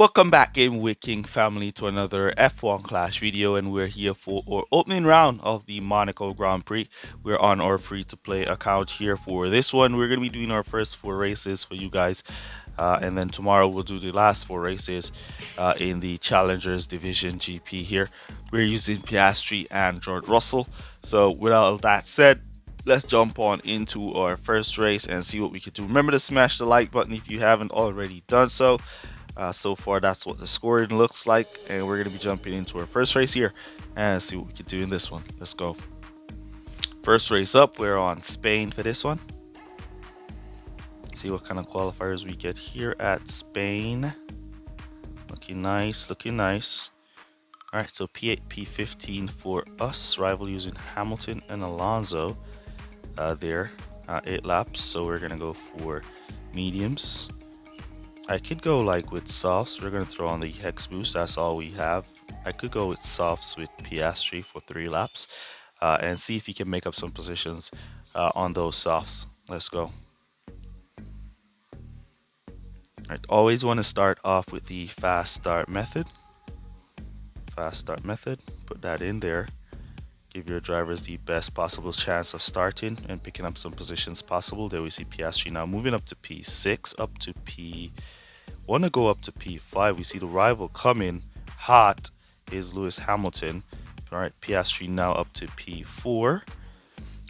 Welcome back in with King family to another F1 Clash video, and we're here for our opening round of the Monaco Grand Prix. We're on our free to play account here for this one. We're going to be doing our first 4 races for you guys, and then tomorrow we'll do the last 4 races in the Challengers Division GP here. We're using Piastri and George Russell. So with all that said, let's jump on into our first race and see what we can do. Remember to smash the like button if you haven't already done so. So far, that's what the scoring looks like, and we're going to be jumping into our first race here and see what we can do in this one. Let's go. First race up, we're on Spain for this one. See what kind of qualifiers we get here at Spain. Looking nice, looking nice. All right, so P8, P15 for us. Rival using Hamilton and Alonso there. 8 laps, so we're going to go for mediums. I could go like with softs. We're going to throw on the hex boost. That's all we have. I could go with softs with Piastri for 3 laps and see if he can make up some positions on those softs. Let's go. Alright, always want to start off with the fast start method. Fast start method. Put that in there. Give your drivers the best possible chance of starting and picking up some positions possible. There we see Piastri now moving up to P6, up to P. Want to go up to P5. We see the rival coming hot is Lewis Hamilton. All right, Piastri now up to P4.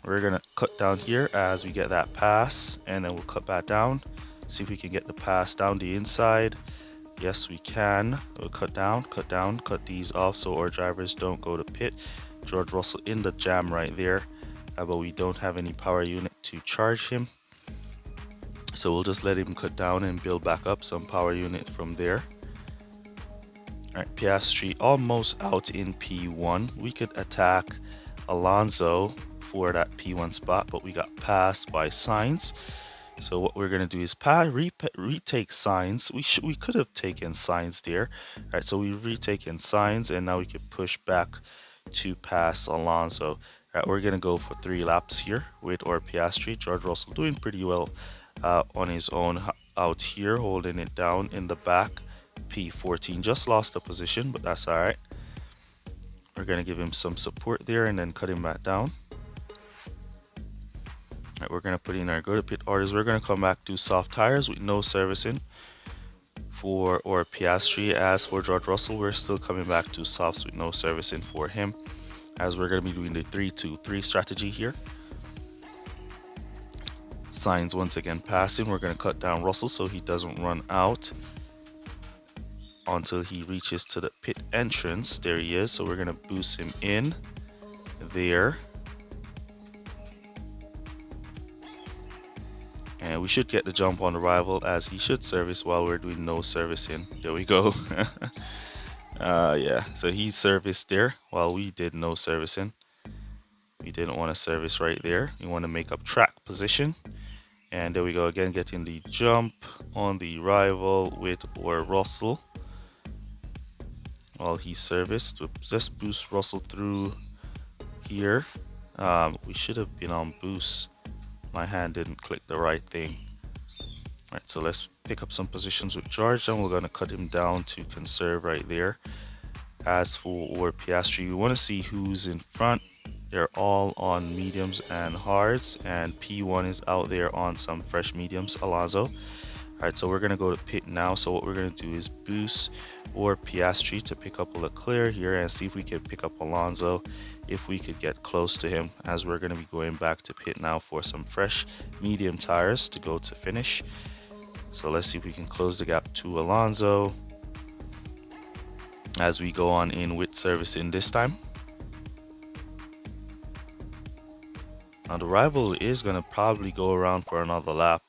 We're gonna cut down here as we get that pass, and then we'll cut back down. See if we can get the pass down the inside. Yes, we can. We'll cut down, cut these off so our drivers don't go to pit. George Russell in the jam right there, but we don't have any power unit to charge him. So we'll just let him cut down and build back up some power unit from there. Alright, Piastri almost out in P1. We could attack Alonso for that P1 spot, but we got passed by Sainz. So what we're going to do is retake Sainz. We could have taken Sainz there. Alright, so we retaken Sainz, and now we could push back to pass Alonso. Alright, we're going to go for 3 laps here with our Piastri. George Russell doing pretty well on his own out here, holding it down in the back. P14 just lost a position, but that's all right. We're gonna give him some support there and then cut him back down. All right, we're gonna put in our go to pit orders. We're gonna come back to soft tires with no servicing for our Piastri. As for George Russell, we're still coming back to softs with no servicing for him, as we're gonna be doing the 3-2-3 strategy here. Sainz once again passing. We're going to cut down Russell so he doesn't run out until he reaches to the pit entrance. There he is. So we're going to boost him in there. And we should get the jump on the rival, as he should service while we're doing no servicing. There we go. Yeah, so he serviced there while we did no servicing. We didn't want to service right there. We want to make up track position. And there we go again, getting the jump on the rival with our Russell while he serviced. We'll just boost Russell through here. We should have been on boost. My hand didn't click the right thing. All right, so let's pick up some positions with George, and we're going to cut him down to conserve right there. As for our Piastri, we want to see who's in front. They're all on mediums and hards, and P1 is out there on some fresh mediums, Alonso. Alright, so we're going to go to pit now. So what we're going to do is boost or Piastri to pick up Leclerc here and see if we can pick up Alonso, if we could get close to him, as we're going to be going back to pit now for some fresh medium tires to go to finish. So let's see if we can close the gap to Alonso as we go on in with servicing this time. Now the rival is going to probably go around for another lap,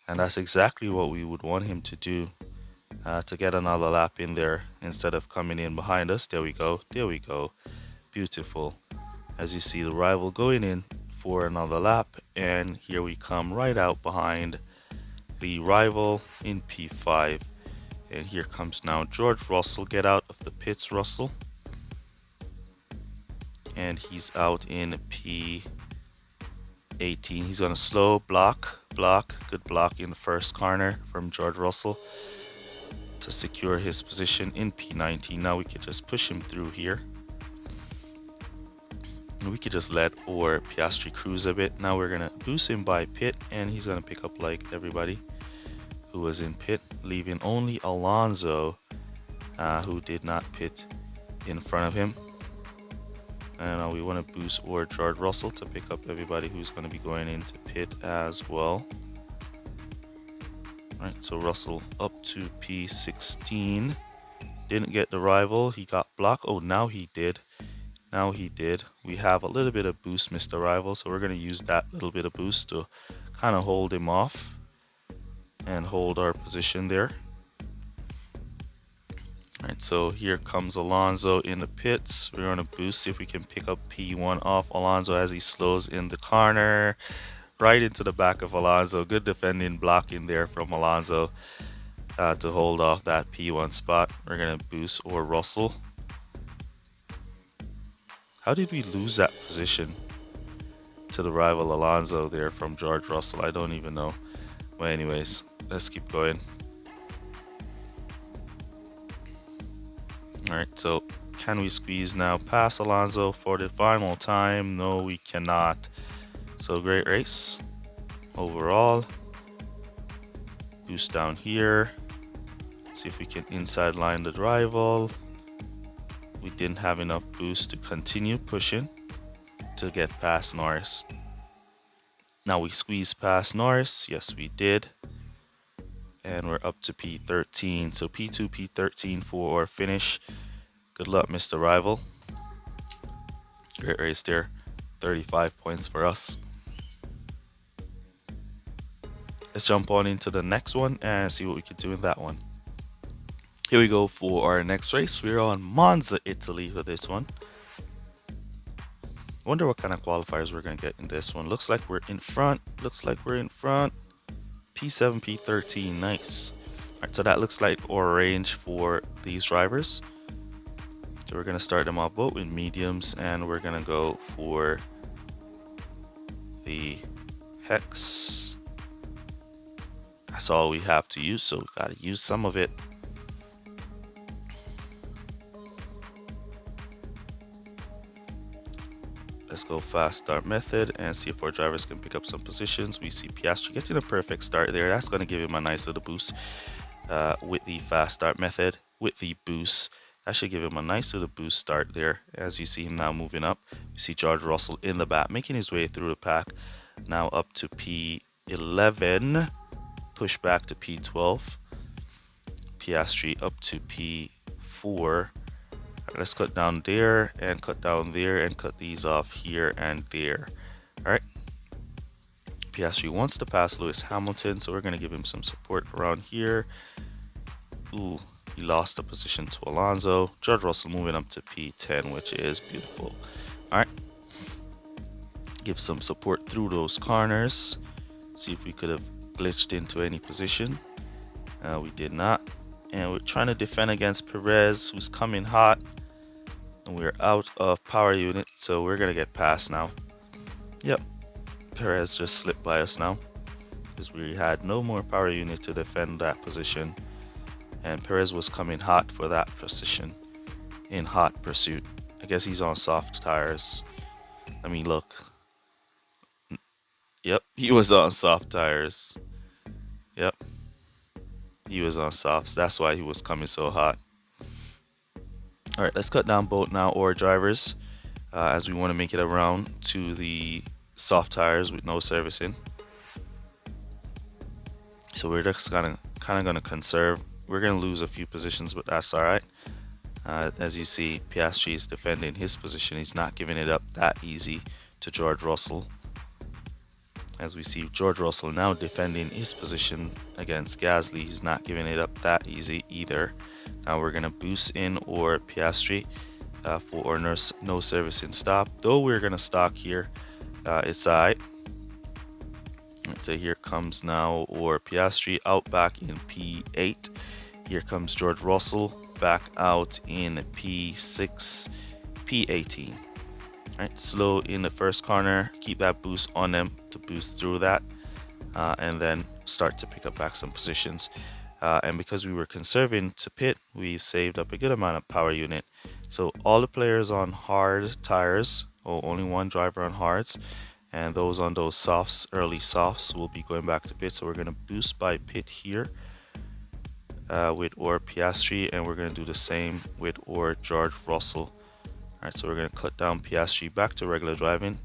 and that's exactly what we would want him to do, to get another lap in there instead of coming in behind us. There we go, there we go, beautiful. As you see, the rival going in for another lap, and here we come right out behind the rival in P5. And here comes now George Russell. Get out of the pits, Russell. And he's out in P18. He's going to slow block. Good block in the first corner from George Russell. to secure his position in P19. Now we could just push him through here. And we could just let our Piastri cruise a bit. Now we're gonna boost him by pit, and he's gonna pick up like everybody who was in pit, leaving only Alonso, who did not pit, in front of him. And we want to boost or George Russell to pick up everybody who's going to be going into pit as well. Right, so Russell up to P16. Didn't get the rival. He got blocked. Oh, now he did. Now he did. We have a little bit of boost, Mr. Rival. So we're going to use that little bit of boost to kind of hold him off and hold our position there. Alright, so here comes Alonso in the pits. We're going to boost, see if we can pick up P1 off Alonso as he slows in the corner. Right into the back of Alonso. Good defending, blocking there from Alonso to hold off that P1 spot. We're going to boost or Russell. How did we lose that position to the rival Alonso there from George Russell? I don't even know. But anyways, let's keep going. Alright, so can we squeeze now past Alonso for the final time? No, we cannot. So great race overall. Boost down here. See if we can inside line the rival. We didn't have enough boost to continue pushing to get past Norris. Now we squeeze past Norris. Yes, we did. And we're up to P13. So P2, P13 for our finish. Good luck, Mr. Rival. Great race there. 35 points for us. Let's jump on into the next one and see what we can do in that one. Here we go for our next race. We're on Monza, Italy for this one. Wonder what kind of qualifiers we're going to get in this one. Looks like we're in front. Looks like we're in front. P7, P13, nice. Alright, so that looks like our range for these drivers. So we're going to start them off both with mediums, and we're going to go for the hex. That's all we have to use, so we got to use some of it. Let's go fast start method and see if our drivers can pick up some positions. We see Piastri getting a perfect start there. That's going to give him a nice little boost with the fast start method. With the boost, that should give him a nice little boost start there. As you see him now moving up, we see George Russell in the back making his way through the pack. Now up to P11, push back to P12. Piastri up to P4. Let's cut down there and cut down there and cut these off here and there. All right. Piastri wants to pass Lewis Hamilton, so we're going to give him some support around here. Ooh, he lost the position to Alonso. George Russell moving up to P10, which is beautiful. All right. Give some support through those corners. See if we could have glitched into any position. We did not. And we're trying to defend against Perez, who's coming hot. And we're out of power unit, so we're going to get past now. Yep. Perez just slipped by us now, because we had no more power unit to defend that position. And Perez was coming hot for that position in hot pursuit. I guess he's on soft tires. I mean, look. Yep, he was on soft tires. Yep. He was on softs. That's why he was coming so hot. All right, let's cut down both now, or drivers, as we want to make it around to the soft tires with no servicing. So we're just kind of gonna conserve. We're gonna lose a few positions, but that's all right. As you see, Piastri is defending his position. He's not giving it up that easy to George Russell. As we see George Russell now defending his position against Gasly. He's not giving it up that easy either. Now we're going to boost in or Piastri for our no servicing stop. Though we're going to stock here, it's alright. So here comes now or Piastri out back in P8. Here comes George Russell back out in P6, P18. Right, slow in the first corner, keep that boost on them to boost through that, and then start to pick up back some positions. and because we were conserving to pit, we saved up a good amount of power unit. So all the players on hard tires, or only one driver on hards, and those on those softs, early softs, will be going back to pit. So we're going to boost by pit here with or Piastri, and we're going to do the same with or George Russell. Alright, so we're going to cut down Piastri back to regular driving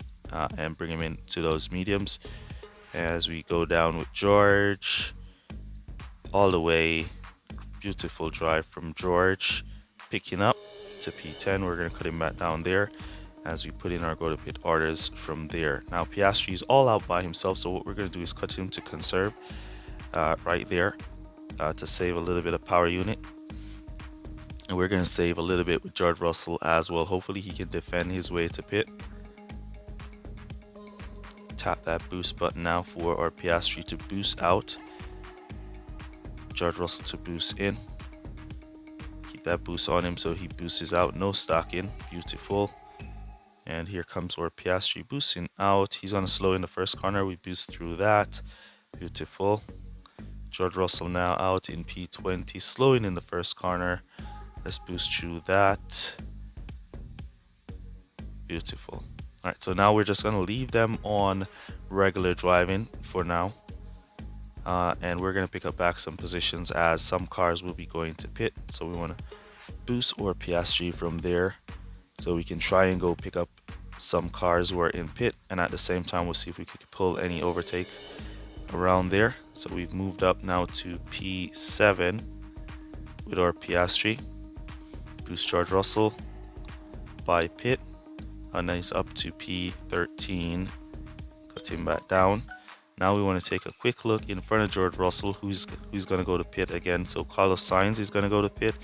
and bring him into those mediums. As we go down with George, all the way, beautiful drive from George, picking up to P10. We're going to cut him back down there as we put in our go to pit orders from there. Now Piastri is all out by himself, so what we're going to do is cut him to conserve right there to save a little bit of power unit. And we're going to save a little bit with George Russell as well. Hopefully he can defend his way to pit. Tap that boost button now for our Piastri to boost out. George Russell to boost in. Keep that boost on him so he boosts out, no stock in. Beautiful. And here comes our Piastri boosting out. He's on a slow in the first corner. We boost through that. Beautiful. George Russell now out in P20, slowing in the first corner. Let's boost through that. Beautiful. All right, so now we're just going to leave them on regular driving for now. And we're going to pick up back some positions as some cars will be going to pit. So we want to boost or Piastri from there so we can try and go pick up some cars who are in pit. And at the same time, we'll see if we can pull any overtake around there. So we've moved up now to P7 with our Piastri. Boost George Russell by pit, and then he's up to P13. Cut him back down. Now we want to take a quick look in front of George Russell, who's going to go to pit again. So Carlos Sainz is going to go to pit.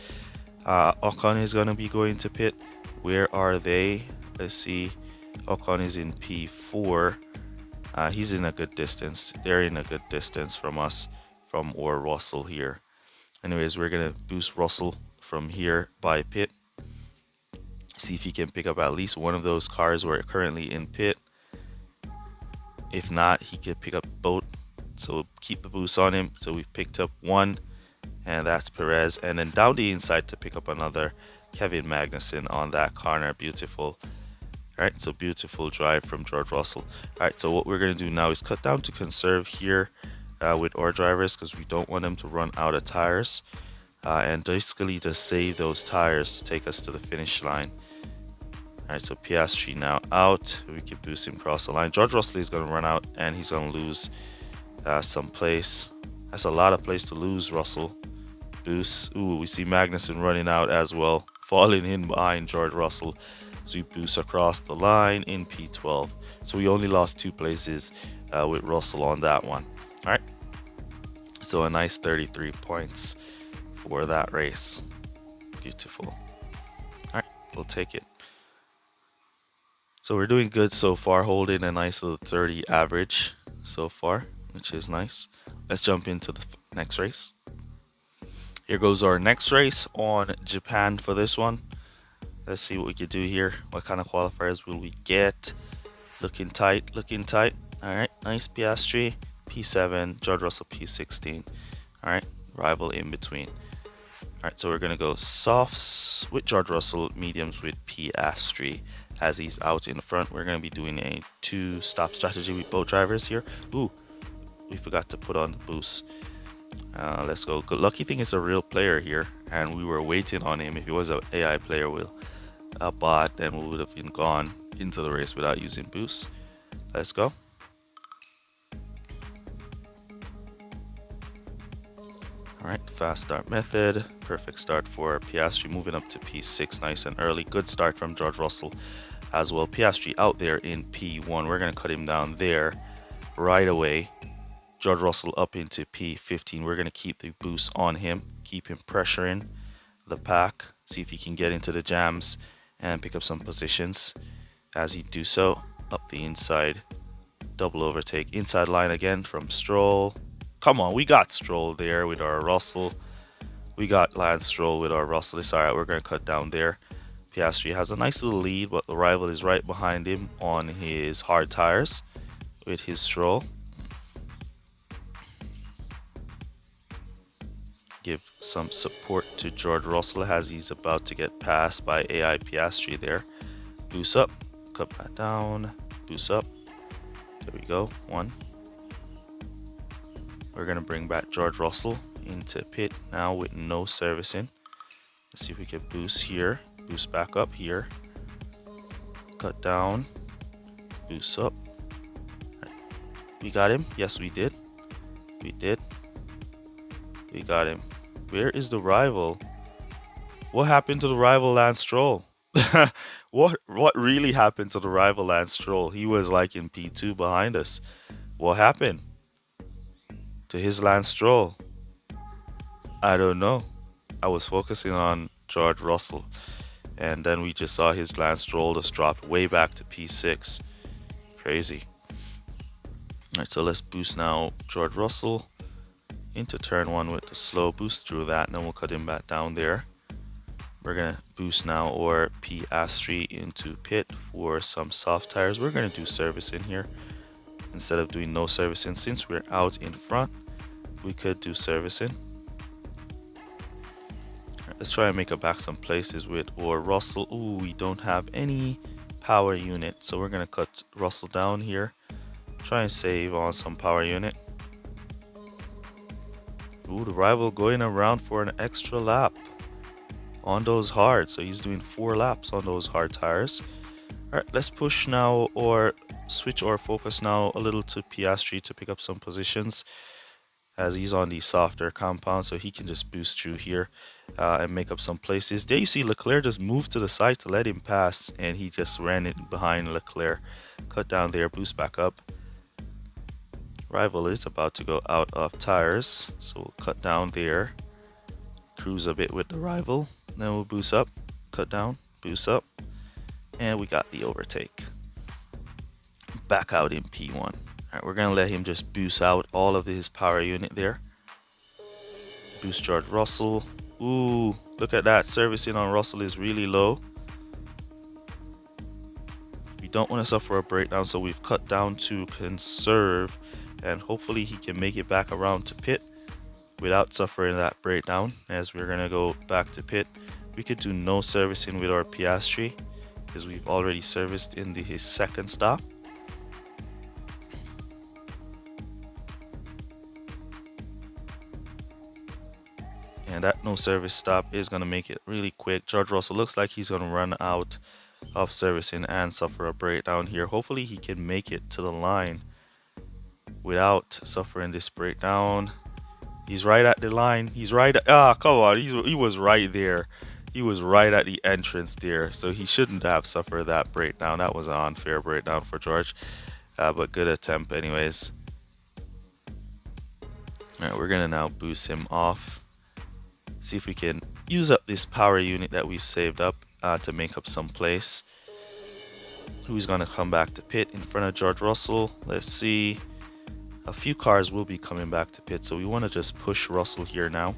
Ocon is going to be going to pit. Where are they? Let's see. Ocon is in P4. He's in a good distance. They're in a good distance from us, from or Russell here. Anyways, we're going to boost Russell from here by pit. See if he can pick up at least one of those cars who are currently in pit. If not, he could pick up both. So keep the boost on him. So we've picked up one, and that's Perez. And then down the inside to pick up another, Kevin Magnussen on that corner. Beautiful. All right, so beautiful drive from George Russell. All right, so what we're going to do now is cut down to conserve here with our drivers because we don't want them to run out of tires. And basically just save those tires to take us to the finish line. Alright, so Piastri now out. We can boost him across the line. George Russell is going to run out and he's going to lose some place. That's a lot of place to lose, Russell. Boost. Ooh, we see Magnussen running out as well, falling in behind George Russell. So we boost across the line in P12. So we only lost 2 places with Russell on that one. Alright, so a nice 33 points for that race. Beautiful. Alright, we'll take it. So we're doing good so far, holding a nice little 30 average so far, which is nice. Let's jump into the next race. Here goes our next race on Japan for this one. Let's see what we can do here. What kind of qualifiers will we get? Looking tight, looking tight. Alright, nice Piastri, P7, George Russell P16. Alright, rival in between. Alright, so we're going to go softs with George Russell, mediums with Piastri. As he's out in the front, we're going to be doing a 2-stop strategy with both drivers here. Ooh, we forgot to put on the boost. Let's go. Good lucky thing is a real player here, and we were waiting on him. If he was an AI player with a bot, then we would have been gone into the race without using boost. Let's go. Alright, fast start method. Perfect start for Piastri, moving up to P6 nice and early. Good start from George Russell as well. Piastri out there in P1. We're going to cut him down there right away. George Russell up into P15. We're going to keep the boost on him. Keep him pressuring the pack. See if he can get into the jams and pick up some positions. As he do so, up the inside. Double overtake. Inside line again from Stroll. Come on, we got Stroll there with our Russell. We got Lance Stroll with our Russell. It's alright, we're going to cut down there. Piastri has a nice little lead, but the rival is right behind him on his hard tires with his Stroll. some support to George Russell as he's about to get passed by AI Piastri there. Boost up, cut back down, boost up. There we go, one. We're gonna bring back George Russell into pit now with no servicing. Let's see if we can boost here, boost back up here, cut down, boost up. We got him. Yes, we did. We did. We got him. Where is the rival? What happened to the rival Lance Stroll? What really happened to the rival Lance Stroll? He was like in P2 behind us. What happened to his Lance Stroll? I don't know. I was focusing on George Russell, and then we just saw his Lance Stroll just dropped way back to P6. Crazy. Alright, so let's boost now George Russell into turn one with the slow boost through that, and then we'll cut him back down there. We're gonna boost now or Piastri into pit for some soft tires. We're gonna do service in here instead of doing no servicing. Since we're out in front, we could do servicing. Let's try and make it back some places with or Russell. Ooh, we don't have any power unit, so we're gonna cut Russell down here. Try and save on some power unit. Ooh, the rival going around for an extra lap on those hard. So he's doing 4 laps on those hard tires. All right, let's push now or switch our focus now a little to Piastri to pick up some positions as he's on the softer compound, so he can just boost through here and make up some places. There you see Leclerc just moved to the side to let him pass, and he just ran it behind Leclerc. Cut down there, boost back up. Rival is about to go out of tires, so we'll cut down there, cruise a bit with the rival, then we'll boost up, cut down, boost up, and we got the overtake. Back out in P1. All right, we're gonna let him just boost out all of his power unit there. Boost George Russell. Ooh, look at that. Servicing on Russell is really low. We don't want to suffer a breakdown, so we've cut down to conserve, and hopefully he can make it back around to pit without suffering that breakdown. As we're gonna go back to pit, we could do no servicing with our Piastri because we've already serviced in his second stop. And that no service stop is going to make it really quick. George Russell looks like he's going to run out of servicing and suffer a breakdown here. Hopefully he can make it to the line without suffering this breakdown. He's right at the line. He's right at, come on, he was right there. He was right at the entrance there, so he shouldn't have suffered that breakdown. That was an unfair breakdown for George, but good attempt anyways. All right, we're going to now boost him off. See if we can use up this power unit that we've saved up to make up some place. Who's going to come back to pit in front of George Russell? Let's see. A few cars will be coming back to pit, so we want to just push Russell here now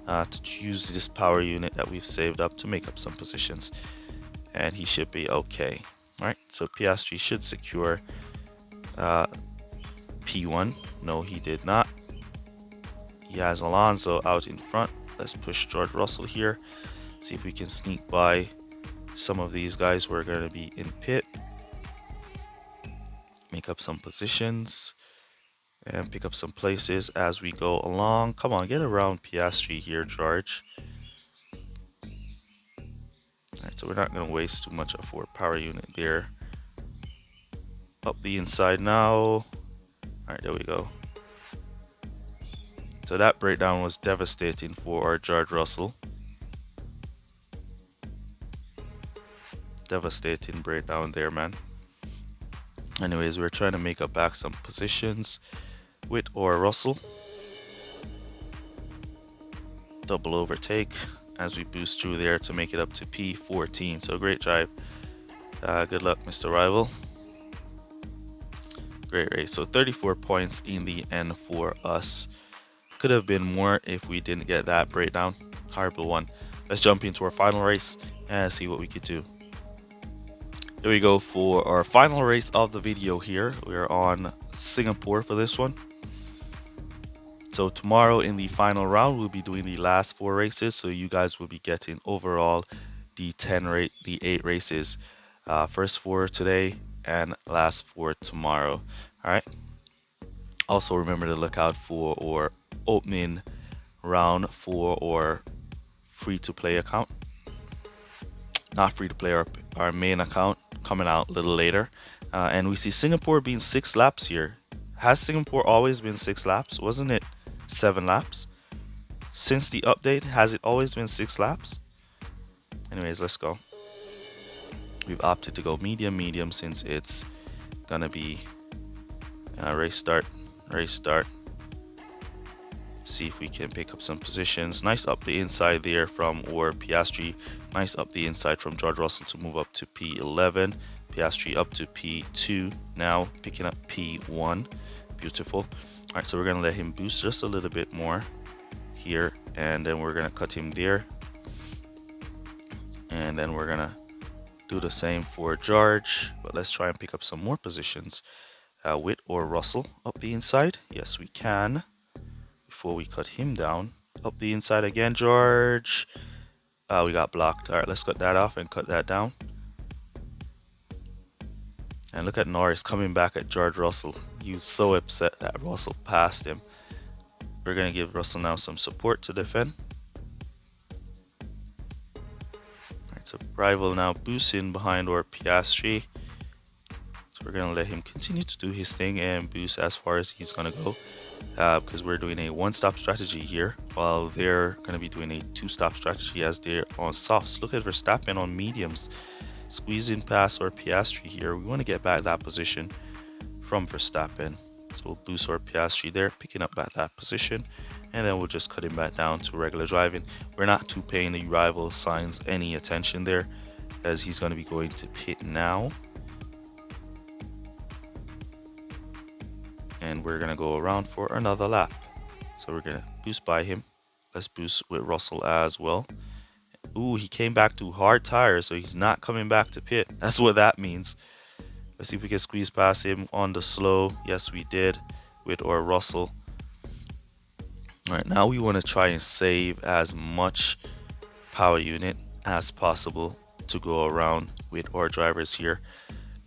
to use this power unit that we've saved up to make up some positions, and he should be okay. All right, so Piastri should secure P1. No, he did not. He has Alonso out in front. Let's push George Russell here. See if we can sneak by some of these guys who are going to be in pit. Make up some positions and pick up some places as we go along. Come on, get around Piastri here, George. Alright, so we're not going to waste too much of our power unit there. Up the inside now. Alright, there we go. So that breakdown was devastating for our George Russell. Devastating breakdown there, man. Anyways, we're trying to make up back some positions with our Russell. Double overtake as we boost through there to make it up to P14. So great drive. Good luck, Mr. Rival. Great race. So 34 points in the end for us. Could have been more if we didn't get that breakdown. Horrible one. Let's jump into our final race and see what we could do. Here we go for our final race of the video here. We're on Singapore for this one. So tomorrow in the final round, we'll be doing the last 4 races. So you guys will be getting overall the 8 races. First 4 today and last 4 tomorrow. All right. Also remember to look out for our opening round for our free-to-play account. Not free-to-play, our main account coming out a little later. And we see Singapore being 6 laps here. Has Singapore always been 6 laps? Wasn't it 7 laps? Since the update, has it always been 6 laps? Anyways, let's go. We've opted to go medium since it's gonna be race start. See if we can pick up some positions. Nice up the inside there from our Piastri. Nice up the inside from George Russell to move up to P11. Piastri up to P2 now, picking up P1. Beautiful. All right, so we're gonna let him boost just a little bit more here, and then we're gonna cut him there, and then we're gonna do the same for George. But let's try and pick up some more positions with or Russell up the inside. Yes, we can. Before we cut him down, up the inside again, George. We got blocked. All right, let's cut that off and cut that down. And look at Norris coming back at George Russell. He was so upset that Russell passed him. We're going to give Russell now some support to defend. Alright, so Rival now boosting behind our Piastri. So we're going to let him continue to do his thing and boost as far as he's going to go. Because we're doing a one-stop strategy here, while they're going to be doing a two-stop strategy as they're on softs. Look at Verstappen on mediums, squeezing past our Piastri here. We want to get back that position from Verstappen, so we'll boost our Piastri there, picking up back that position, and then we'll just cut him back down to regular driving. We're not too paying the rival signs any attention there, as he's going to be going to pit now. And we're going to go around for another lap. So we're going to boost by him. Let's boost with Russell as well. Ooh, he came back to hard tires, so he's not coming back to pit. That's what that means. Let's see if we can squeeze past him on the slow. Yes, we did with our Russell. All right, now we want to try and save as much power unit as possible to go around with our drivers here.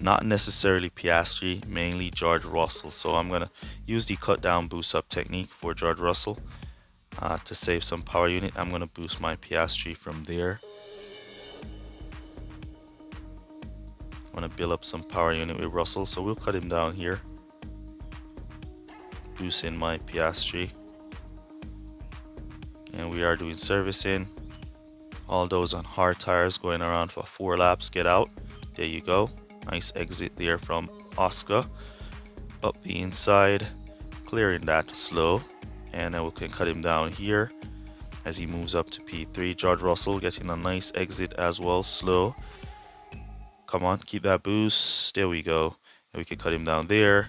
Not necessarily Piastri, mainly George Russell. So I'm going to use the cut down boost up technique for George Russell to save some power unit. I'm going to boost my Piastri from there. I want to build up some power unit with Russell, so we'll cut him down here. Boost in my Piastri. And we are doing servicing. All those on hard tires going around for 4 laps. Get out. There you go. Nice exit there from Oscar. Up the inside, clearing that slow, and then we can cut him down here as he moves up to P3. George Russell getting a nice exit as well, slow. Come on, keep that boost. There we go. And we can cut him down there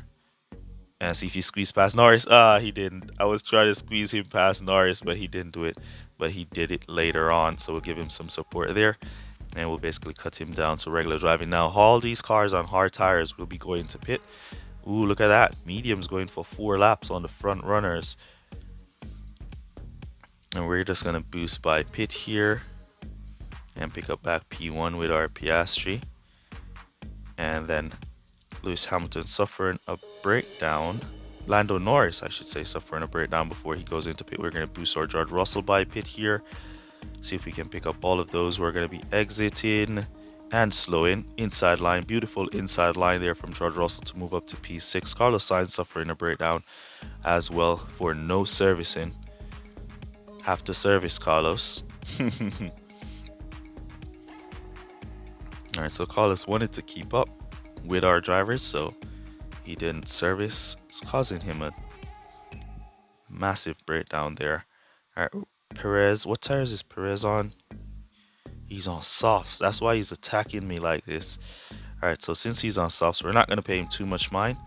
and see if he squeezed past Norris. He didn't. I was trying to squeeze him past Norris, but he didn't do it. But he did it later on, so we'll give him some support there. And we'll basically cut him down to regular driving. Now, all these cars on hard tires will be going to pit. Ooh, look at that. Medium's going for 4 laps on the front runners. And we're just going to boost by pit here. And pick up back P1 with our Piastri. And then Lewis Hamilton suffering a breakdown. Lando Norris, I should say, suffering a breakdown before he goes into pit. We're going to boost our George Russell by pit here. See if we can pick up all of those. We're going to be exiting and slowing. Inside line. Beautiful inside line there from George Russell to move up to P6. Carlos Sainz suffering a breakdown as well for no servicing. Have to service Carlos. Alright, so Carlos wanted to keep up with our drivers, so he didn't service. It's causing him a massive breakdown there. Alright, Perez, what tires is Perez on? He's on softs. That's why he's attacking me like this. Alright, so since he's on softs, we're not going to pay him too much mind.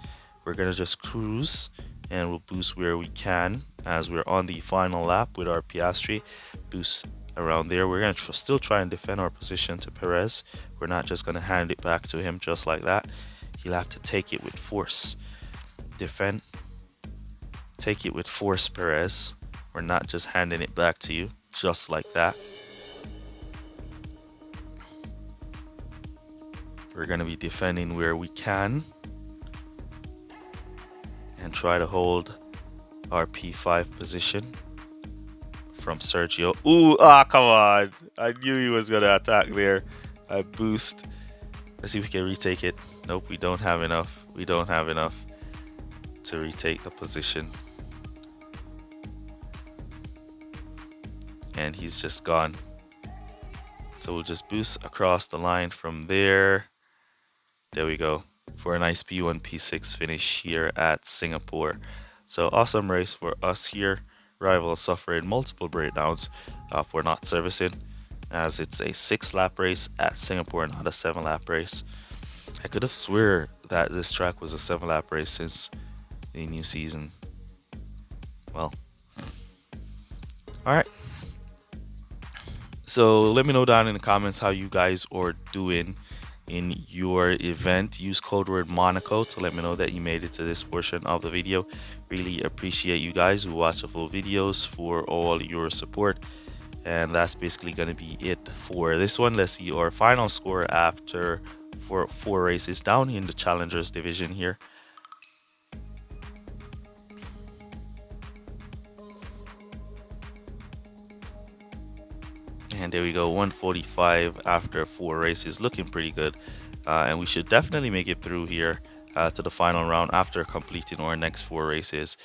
We're going to just cruise and we'll boost where we can as we're on the final lap with our Piastri. Boost around there. We're going to still try and defend our position to Perez. We're not just going to hand it back to him just like that. He'll have to take it with force. Defend. take it with force, Perez. We're not just handing it back to you just like that. We're going to be defending where we can and try to hold our P5 position from Sergio. Ooh, come on. I knew he was going to attack there. I boost. Let's see if we can retake it. Nope, we don't have enough. We don't have enough to retake the position. And he's just gone. So we'll just boost across the line from there. There we go. For a nice P1, P6 finish here at Singapore. So awesome race for us here. Rival suffering multiple breakdowns for not servicing, as it's a 6-lap race at Singapore, not a 7-lap race. I could have swear that this track was a 7-lap race since the new season. Well, all right. So let me know down in the comments how you guys are doing in your event. Use code word Monaco to let me know that you made it to this portion of the video. Really appreciate you guys who watch the full videos for all your support. And that's basically going to be it for this one. Let's see our final score after four races down in the Challengers division here. And there we go, 145 after 4 races, looking pretty good. And we should definitely make it through here to the final round after completing our next 4 races.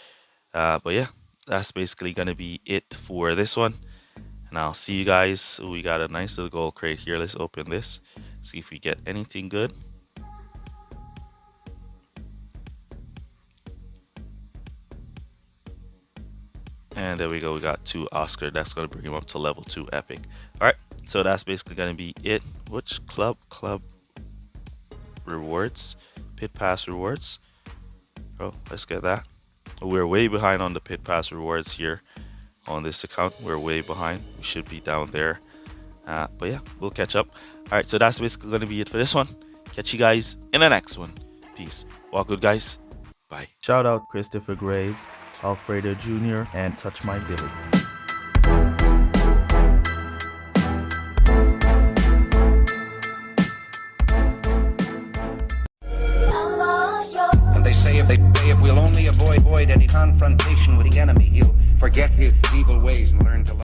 But yeah, that's basically going to be it for this one. And I'll see you guys. We got a nice little gold crate here. Let's open this, see if we get anything good. And there we go, we got 2 Oscar. That's going to bring him up to level 2 epic. All right, so that's basically going to be it. Which club rewards, pit pass rewards. Oh, let's get that. We're way behind on the pit pass rewards here on this account. We're way behind. We should be down there. But yeah, we'll catch up. All right, so that's basically going to be it for this one. Catch you guys in the next one. Peace. Walk good, guys. Bye. Shout out Christopher Graves, Alfredo Jr., and Touch My Dilly.